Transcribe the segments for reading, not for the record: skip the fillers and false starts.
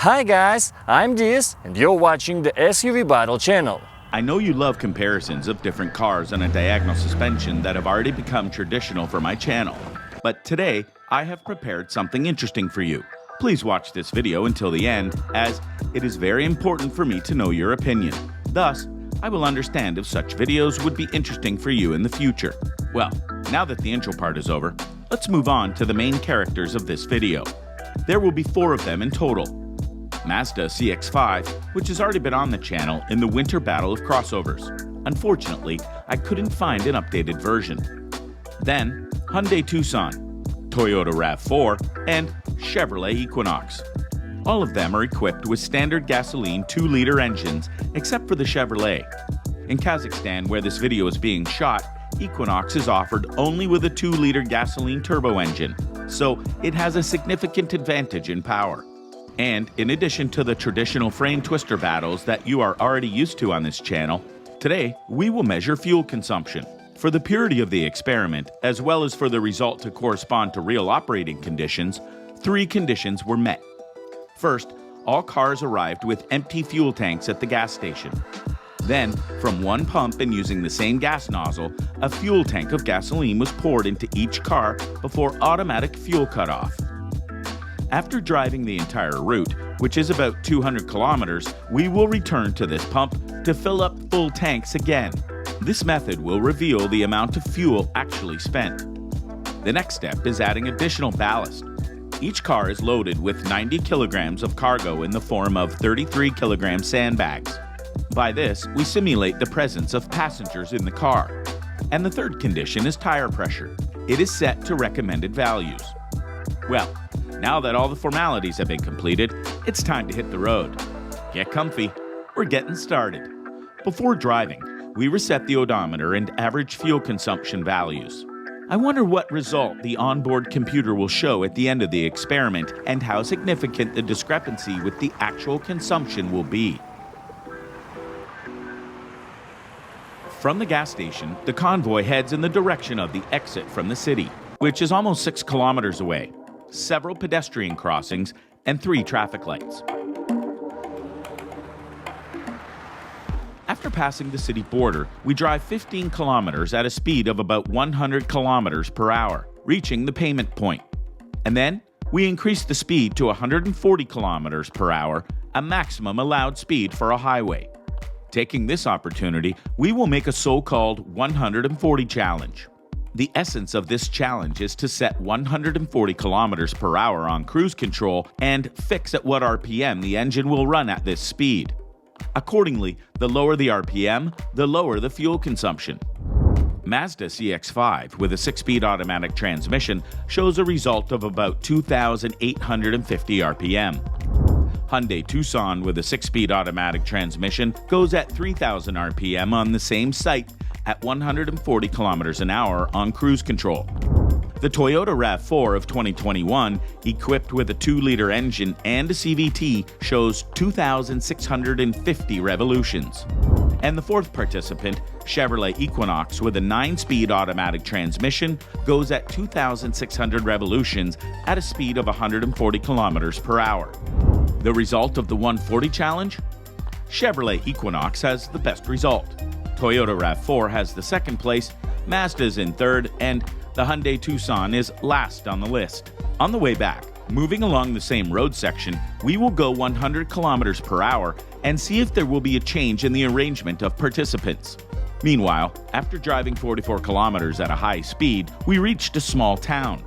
Hi guys, I'm Diaz and you're watching the SUV Battle channel. I know you love comparisons of different cars on a diagonal suspension that have already become traditional for my channel. But today, I have prepared something interesting for you. Please watch this video until the end, as it is very important for me to know your opinion. Thus, I will understand if such videos would be interesting for you in the future. Well, now that the intro part is over, let's move on to the main characters of this video. There will be 4 of them in total. Mazda CX-5, which has already been on the channel in the winter battle of crossovers. Unfortunately, I couldn't find an updated version. Then, Hyundai Tucson, Toyota RAV4, and Chevrolet Equinox. All of them are equipped with standard gasoline 2-liter engines, except for the Chevrolet. In Kazakhstan, where this video is being shot, Equinox is offered only with a 2-liter gasoline turbo engine, so it has a significant advantage in power. And in addition to the traditional frame twister battles that you are already used to on this channel, today we will measure fuel consumption. For the purity of the experiment, as well as for the result to correspond to real operating conditions, 3 conditions were met. First, all cars arrived with empty fuel tanks at the gas station. Then, from one pump and using the same gas nozzle, a fuel tank of gasoline was poured into each car before automatic fuel cutoff. After driving the entire route, which is about 200 kilometers, we will return to this pump to fill up full tanks again. This method will reveal the amount of fuel actually spent. The next step is adding additional ballast. Each car is loaded with 90 kilograms of cargo in the form of 33 kilogram sandbags. By this, we simulate the presence of passengers in the car. And the third condition is tire pressure. It is set to recommended values. Well, now that all the formalities have been completed, it's time to hit the road. Get comfy, we're getting started. Before driving, we reset the odometer and average fuel consumption values. I wonder what result the onboard computer will show at the end of the experiment and how significant the discrepancy with the actual consumption will be. From the gas station, the convoy heads in the direction of the exit from the city, which is almost 6 kilometers away. Several pedestrian crossings, and 3 traffic lights. After passing the city border, we drive 15 kilometers at a speed of about 100 kilometers per hour, reaching the payment point. And then, we increase the speed to 140 kilometers per hour, a maximum allowed speed for a highway. Taking this opportunity, we will make a so-called 140 challenge. The essence of this challenge is to set 140 kilometers per hour on cruise control and fix at what RPM the engine will run at this speed. Accordingly, the lower the RPM, the lower the fuel consumption. Mazda CX-5 with a 6-speed automatic transmission shows a result of about 2,850 RPM. Hyundai Tucson with a 6-speed automatic transmission goes at 3,000 RPM on the same site at 140 kilometers an hour on cruise control. The Toyota RAV4 of 2021, equipped with a 2-liter engine and a CVT, shows 2,650 revolutions. And the 4th participant, Chevrolet Equinox with a 9-speed automatic transmission, goes at 2,600 revolutions at a speed of 140 kilometers per hour. The result of the 140 challenge? Chevrolet Equinox has the best result. Toyota RAV4 has the 2nd place, Mazda's in 3rd, and the Hyundai Tucson is last on the list. On the way back, moving along the same road section, we will go 100 kilometers per hour and see if there will be a change in the arrangement of participants. Meanwhile, after driving 44 kilometers at a high speed, we reached a small town,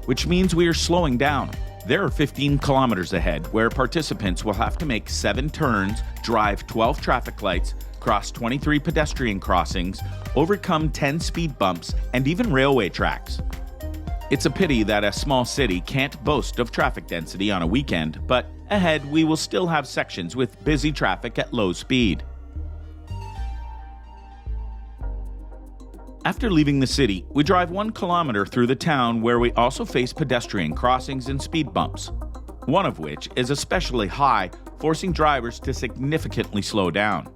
which means we are slowing down. There are 15 kilometers ahead, where participants will have to make 7 turns, drive 12 traffic lights, cross 23 pedestrian crossings, overcome 10 speed bumps, and even railway tracks. It's a pity that a small city can't boast of traffic density on a weekend, but ahead we will still have sections with busy traffic at low speed. After leaving the city, we drive 1 kilometer through the town where we also face pedestrian crossings and speed bumps, one of which is especially high, forcing drivers to significantly slow down.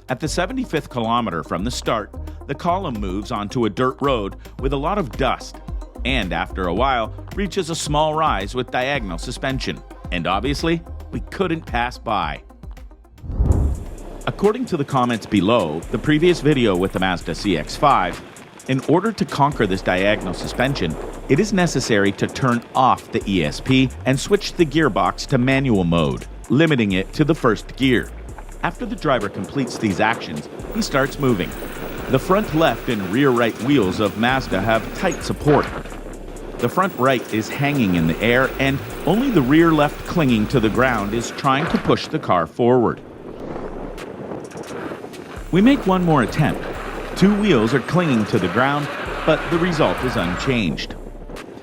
At the 75th kilometer from the start, the column moves onto a dirt road with a lot of dust, and after a while, reaches a small rise with diagonal suspension. And obviously, we couldn't pass by. According to the comments below the previous video with the Mazda CX-5, in order to conquer this diagonal suspension, it is necessary to turn off the ESP and switch the gearbox to manual mode, limiting it to the first gear. After the driver completes these actions, he starts moving. The front left and rear right wheels of Mazda have tight support. The front right is hanging in the air, and only the rear left clinging to the ground is trying to push the car forward. We make one more attempt. Two wheels are clinging to the ground, but the result is unchanged.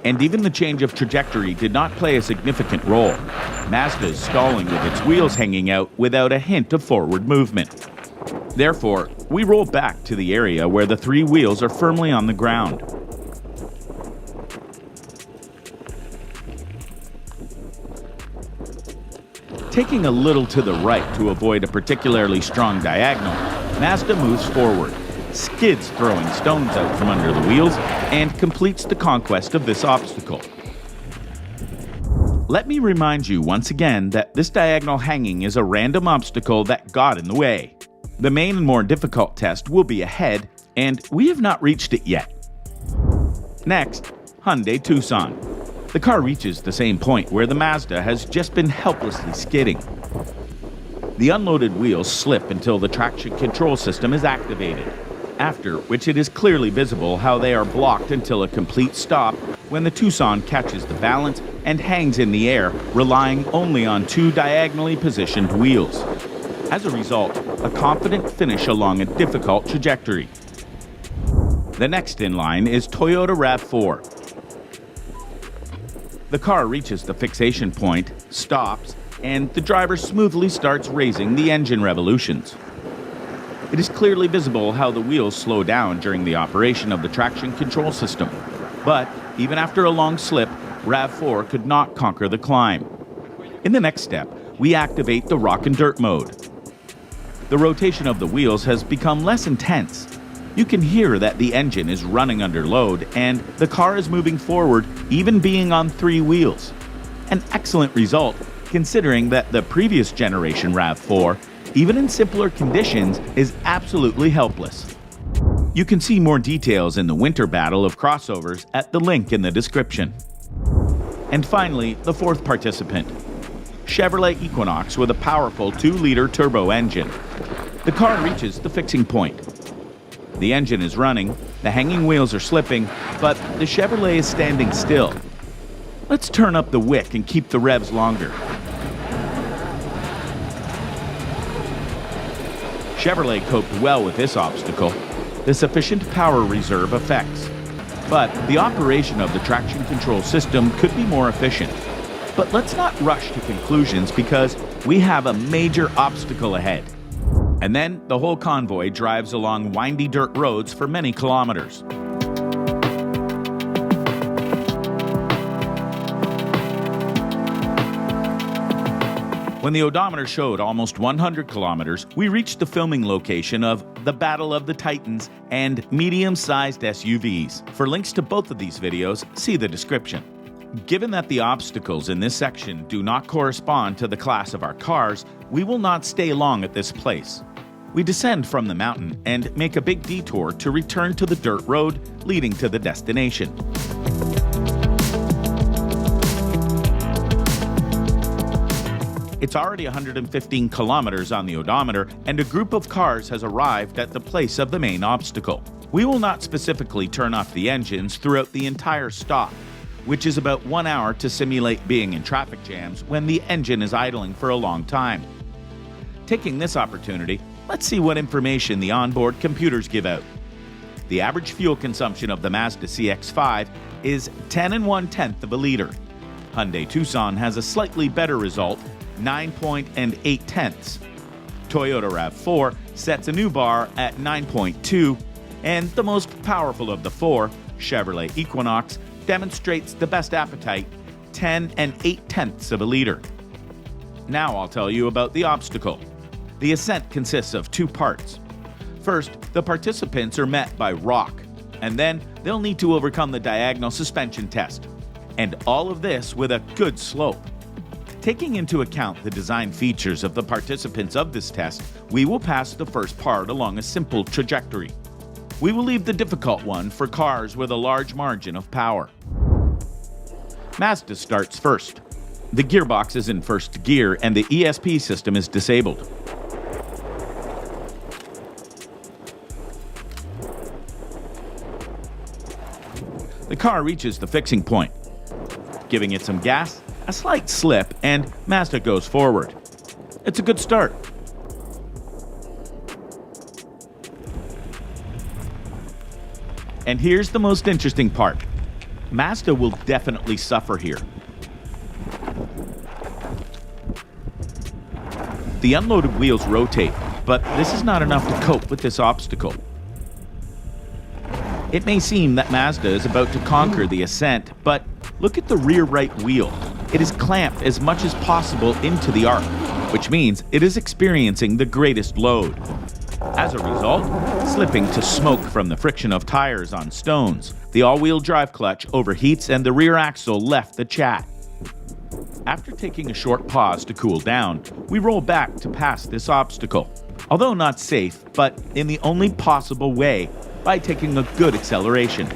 And even the change of trajectory did not play a significant role. Mazda is stalling with its wheels hanging out without a hint of forward movement. Therefore, we roll back to the area where the three wheels are firmly on the ground. Taking a little to the right to avoid a particularly strong diagonal, Mazda moves forward, skids throwing stones out from under the wheels, and completes the conquest of this obstacle. Let me remind you once again that this diagonal hanging is a random obstacle that got in the way. The main and more difficult test will be ahead, and we have not reached it yet. Next, Hyundai Tucson. The car reaches the same point where the Mazda has just been helplessly skidding. The unloaded wheels slip until the traction control system is activated, after which it is clearly visible how they are blocked until a complete stop when the Tucson catches the balance and hangs in the air, relying only on two diagonally positioned wheels. As a result, a confident finish along a difficult trajectory. The next in line is Toyota RAV4. The car reaches the fixation point, stops, and the driver smoothly starts raising the engine revolutions. It is clearly visible how the wheels slow down during the operation of the traction control system. But even after a long slip, RAV4 could not conquer the climb. In the next step, we activate the rock and dirt mode. The rotation of the wheels has become less intense. You can hear that the engine is running under load and the car is moving forward, even being on three wheels. An excellent result, considering that the previous generation RAV4, even in simpler conditions, is absolutely helpless. You can see more details in the winter battle of crossovers at the link in the description. And finally, the fourth participant, Chevrolet Equinox with a powerful 2-liter turbo engine. The car reaches the fixing point. The engine is running, the hanging wheels are slipping, but the Chevrolet is standing still. Let's turn up the wick and keep the revs longer. Chevrolet coped well with this obstacle, the sufficient power reserve effects. But the operation of the traction control system could be more efficient. But let's not rush to conclusions because we have a major obstacle ahead. And then the whole convoy drives along windy dirt roads for many kilometers. When the odometer showed almost 100 kilometers, we reached the filming location of the Battle of the Titans and medium-sized SUVs. For links to both of these videos, see the description. Given that the obstacles in this section do not correspond to the class of our cars, we will not stay long at this place. We descend from the mountain and make a big detour to return to the dirt road leading to the destination. It's already 115 kilometers on the odometer, and a group of cars has arrived at the place of the main obstacle. We will not specifically turn off the engines throughout the entire stop, which is about 1 hour to simulate being in traffic jams when the engine is idling for a long time. Taking this opportunity, let's see what information the onboard computers give out. The average fuel consumption of the Mazda CX-5 is 10 1/10 of a liter. Hyundai Tucson has a slightly better result, 9.8. Toyota RAV4 sets a new bar at 9.2, and the most powerful of the four, Chevrolet Equinox, demonstrates the best appetite, 10 8/10 of a liter. Now I'll tell you about the obstacle. The ascent consists of two parts. First, the participants are met by rock, and then they'll need to overcome the diagonal suspension test. And all of this with a good slope. Taking into account the design features of the participants of this test, we will pass the first part along a simple trajectory. We will leave the difficult one for cars with a large margin of power. Mazda starts first. The gearbox is in first gear and the ESP system is disabled. The car reaches the fixing point. Giving it some gas, a slight slip, and Mazda goes forward. It's a good start. And here's the most interesting part. Mazda will definitely suffer here. The unloaded wheels rotate, but this is not enough to cope with this obstacle. It may seem that Mazda is about to conquer the ascent, but look at the rear right wheel. It is clamped as much as possible into the arc, which means it is experiencing the greatest load. As a result, slipping to smoke from the friction of tires on stones, the all-wheel drive clutch overheats and the rear axle left the chat. After taking a short pause to cool down, we roll back to pass this obstacle. Although not safe, but in the only possible way, by taking a good acceleration.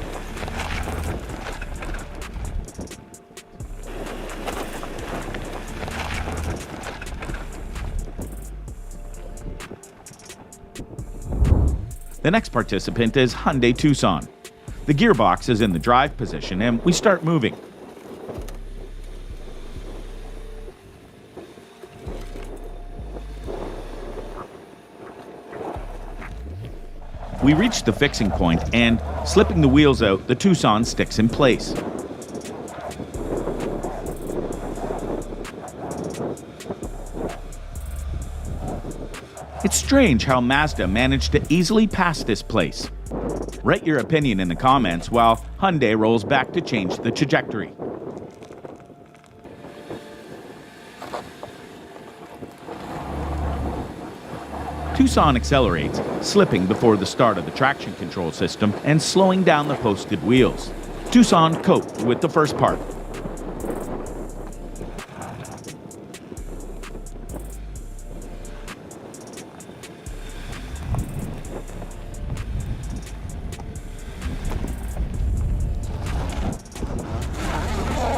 The next participant is Hyundai Tucson. The gearbox is in the drive position and we start moving. We reach the fixing point and, slipping the wheels out, the Tucson sticks in place. It's strange how Mazda managed to easily pass this place. Write your opinion in the comments while Hyundai rolls back to change the trajectory. Tucson accelerates, slipping before the start of the traction control system and slowing down the posted wheels. Tucson coped with the first part.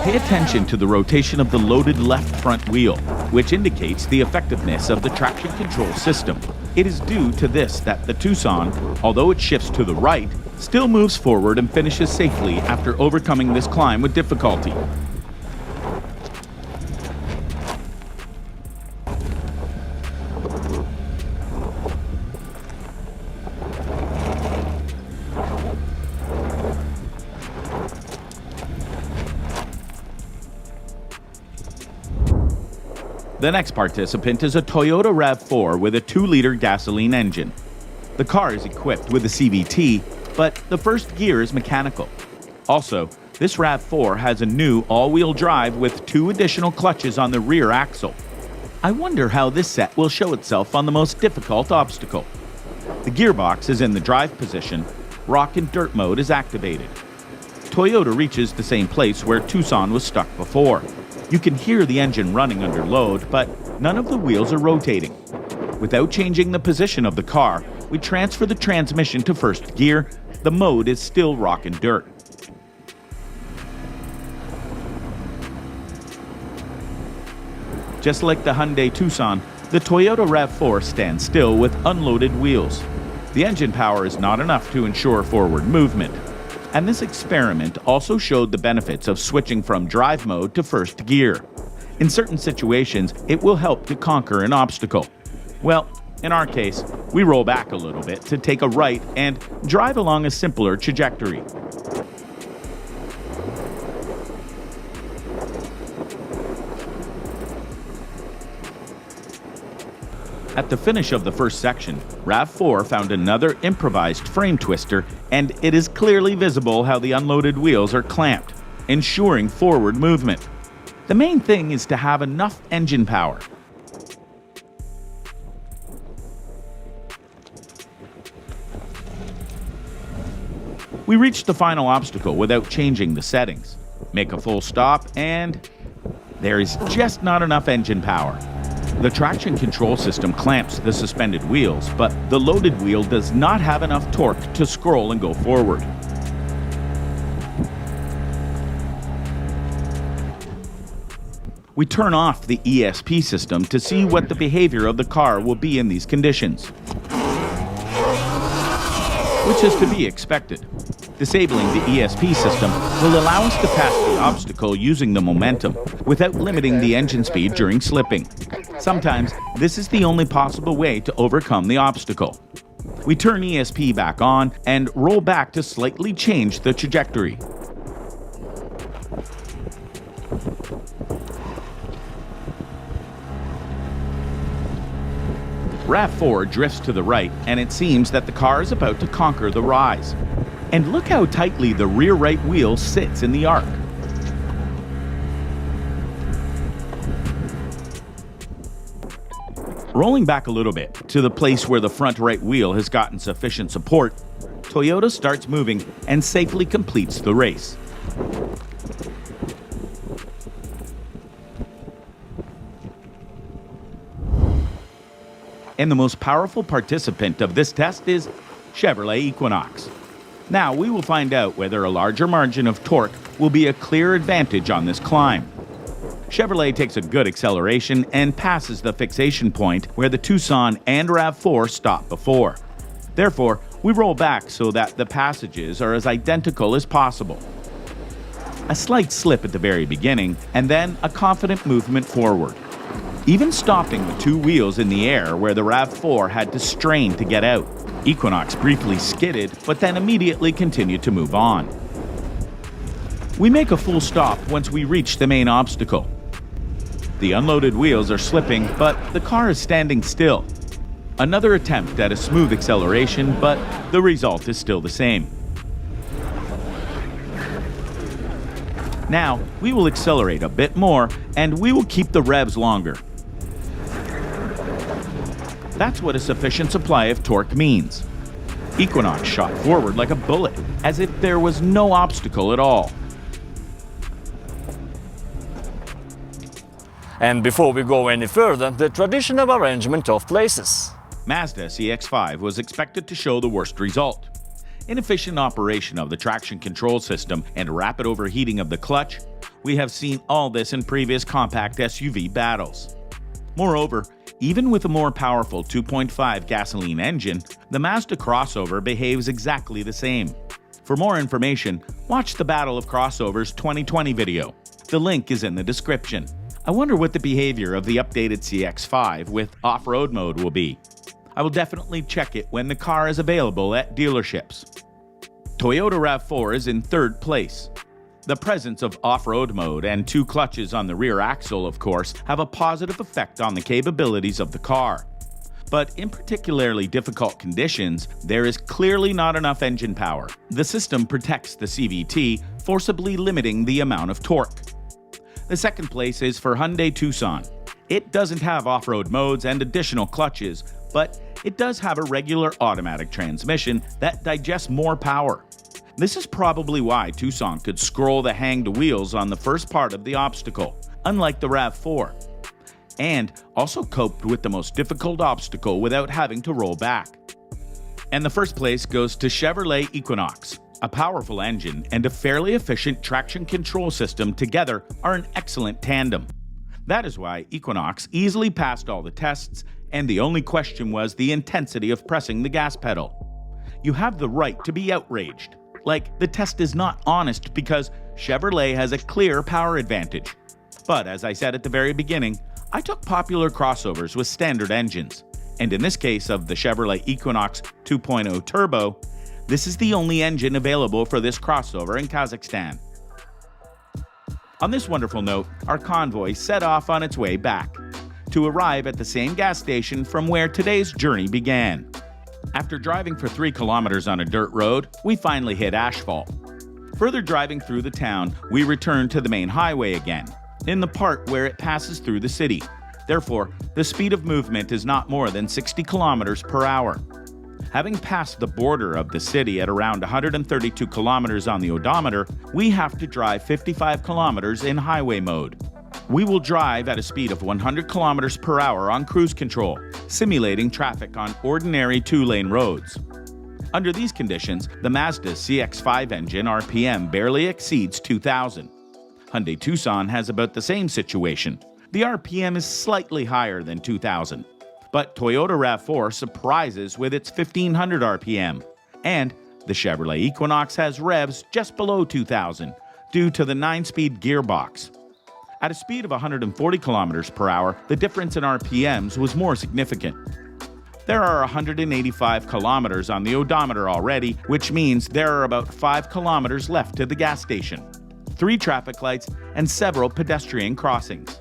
Pay attention to the rotation of the loaded left front wheel, which indicates the effectiveness of the traction control system. It is due to this that the Tucson, although it shifts to the right, still moves forward and finishes safely after overcoming this climb with difficulty. The next participant is a Toyota RAV4 with a 2-liter gasoline engine. The car is equipped with a CVT, but the first gear is mechanical. Also, this RAV4 has a new all-wheel drive with 2 additional clutches on the rear axle. I wonder how this set will show itself on the most difficult obstacle. The gearbox is in the drive position. Rock and dirt mode is activated. Toyota reaches the same place where Tucson was stuck before. You can hear the engine running under load, but none of the wheels are rotating. Without changing the position of the car, we transfer the transmission to first gear. The mode is still rock and dirt. Just like the Hyundai Tucson, the Toyota RAV4 stands still with unloaded wheels. The engine power is not enough to ensure forward movement. And this experiment also showed the benefits of switching from drive mode to first gear. In certain situations, it will help to conquer an obstacle. Well, in our case, we roll back a little bit to take a right and drive along a simpler trajectory. At the finish of the first section, RAV4 found another improvised frame twister, and it is clearly visible how the unloaded wheels are clamped, ensuring forward movement. The main thing is to have enough engine power. We reach the final obstacle without changing the settings. Make a full stop and there is just not enough engine power. The traction control system clamps the suspended wheels, but the loaded wheel does not have enough torque to scroll and go forward. We turn off the ESP system to see what the behavior of the car will be in these conditions, which is to be expected. Disabling the ESP system will allow us to pass the obstacle using the momentum without limiting the engine speed during slipping. Sometimes this is the only possible way to overcome the obstacle. We turn ESP back on and roll back to slightly change the trajectory. RAV4 drifts to the right, and it seems that the car is about to conquer the rise. And look how tightly the rear right wheel sits in the arc. Rolling back a little bit to the place where the front right wheel has gotten sufficient support, Toyota starts moving and safely completes the race. And the most powerful participant of this test is Chevrolet Equinox. Now we will find out whether a larger margin of torque will be a clear advantage on this climb. Chevrolet takes a good acceleration and passes the fixation point where the Tucson and RAV4 stopped before. Therefore, we roll back so that the passages are as identical as possible. A slight slip at the very beginning, and then a confident movement forward. Even stopping the two wheels in the air where the RAV4 had to strain to get out. Equinox briefly skidded, but then immediately continued to move on. We make a full stop once we reach the main obstacle. The unloaded wheels are slipping, but the car is standing still. Another attempt at a smooth acceleration, but the result is still the same. Now, we will accelerate a bit more, and we will keep the revs longer. That's what a sufficient supply of torque means. Equinox shot forward like a bullet, as if there was no obstacle at all. And before we go any further, the traditional arrangement of places. Mazda CX-5 was expected to show the worst result. Inefficient operation of the traction control system and rapid overheating of the clutch. We have seen all this in previous compact SUV battles. Moreover, even with a more powerful 2.5 gasoline engine, the Mazda crossover behaves exactly the same. For more information, watch the Battle of Crossovers 2020 video. The link is in the description. I wonder what the behavior of the updated CX-5 with off-road mode will be. I will definitely check it when the car is available at dealerships. Toyota RAV4 is in third place. The presence of off-road mode and two clutches on the rear axle, of course, have a positive effect on the capabilities of the car. But in particularly difficult conditions, there is clearly not enough engine power. The system protects the CVT, forcibly limiting the amount of torque. The second place is for Hyundai Tucson. It doesn't have off-road modes and additional clutches, but it does have a regular automatic transmission that digests more power. This is probably why Tucson could scroll the hanged wheels on the first part of the obstacle, unlike the RAV4, and also coped with the most difficult obstacle without having to roll back. And the first place goes to Chevrolet Equinox. A powerful engine and a fairly efficient traction control system together are an excellent tandem. That is why Equinox easily passed all the tests, and the only question was the intensity of pressing the gas pedal. You have the right to be outraged. Like, the test is not honest because Chevrolet has a clear power advantage. But as I said at the very beginning, I took popular crossovers with standard engines. And in this case of the Chevrolet Equinox 2.0 Turbo, this is the only engine available for this crossover in Kazakhstan. On this wonderful note, our convoy set off on its way back, to arrive at the same gas station from where today's journey began. After driving for 3 kilometers on a dirt road, we finally hit asphalt. Further driving through the town, we return to the main highway again, in the part where it passes through the city. Therefore, the speed of movement is not more than 60 kilometers per hour. Having passed the border of the city at around 132 kilometers on the odometer, we have to drive 55 kilometers in highway mode. We will drive at a speed of 100 kilometers per hour on cruise control, simulating traffic on ordinary two-lane roads. Under these conditions, the Mazda CX-5 engine RPM barely exceeds 2,000. Hyundai Tucson has about the same situation. The RPM is slightly higher than 2,000. But Toyota RAV4 surprises with its 1,500 RPM. And the Chevrolet Equinox has revs just below 2,000 due to the 9-speed gearbox. At a speed of 140 kilometers per hour, the difference in RPMs was more significant. There are 185 kilometers on the odometer already, which means there are about 5 kilometers left to the gas station, 3 traffic lights, and several pedestrian crossings.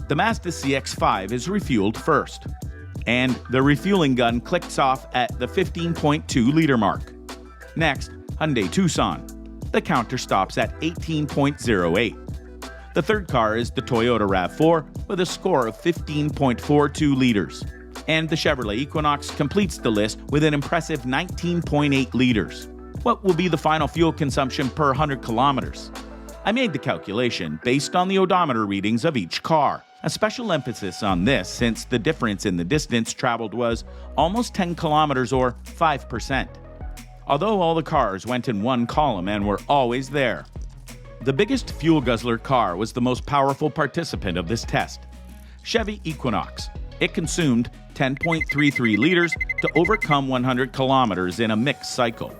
The Mazda CX-5 is refueled first, and the refueling gun clicks off at the 15.2-liter mark. Next, Hyundai Tucson. The counter stops at 18.08. The third car is the Toyota RAV4 with a score of 15.42 liters. And the Chevrolet Equinox completes the list with an impressive 19.8 liters. What will be the final fuel consumption per 100 kilometers? I made the calculation based on the odometer readings of each car. A special emphasis on this since the difference in the distance traveled was almost 10 kilometers or 5%. Although all the cars went in one column and were always there. The biggest fuel guzzler car was the most powerful participant of this test. Chevy Equinox. It consumed 10.33 liters to overcome 100 kilometers in a mixed cycle.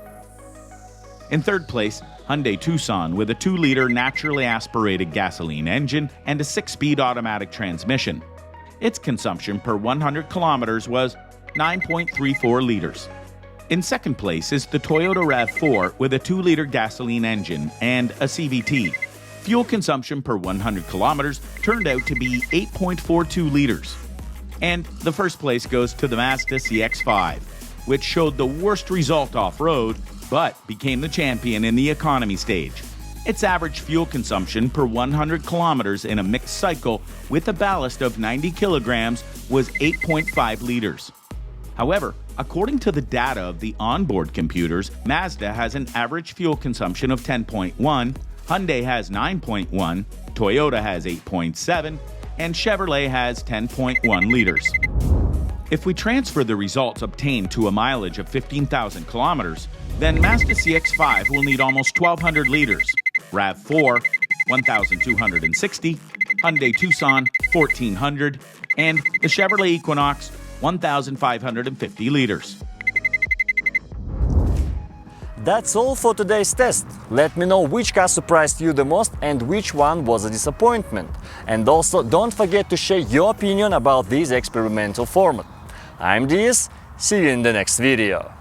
In third place, Hyundai Tucson with a 2-liter naturally aspirated gasoline engine and a 6-speed automatic transmission. Its consumption per 100 kilometers was 9.34 liters. In second place is the Toyota RAV4 with a 2-liter gasoline engine and a CVT. Fuel consumption per 100 kilometers turned out to be 8.42 liters. And the first place goes to the Mazda CX-5, which showed the worst result off-road, but became the champion in the economy stage. Its average fuel consumption per 100 kilometers in a mixed cycle with a ballast of 90 kilograms was 8.5 liters. However, according to the data of the onboard computers, Mazda has an average fuel consumption of 10.1, Hyundai has 9.1, Toyota has 8.7, and Chevrolet has 10.1 liters. If we transfer the results obtained to a mileage of 15,000 kilometers, then Mazda CX-5 will need almost 1,200 liters, RAV4 1,260, Hyundai Tucson 1,400, and the Chevrolet Equinox 1,550 liters. That's all for today's test. Let me know which car surprised you the most and which one was a disappointment. And also don't forget to share your opinion about this experimental format. I'm Diaz, see you in the next video.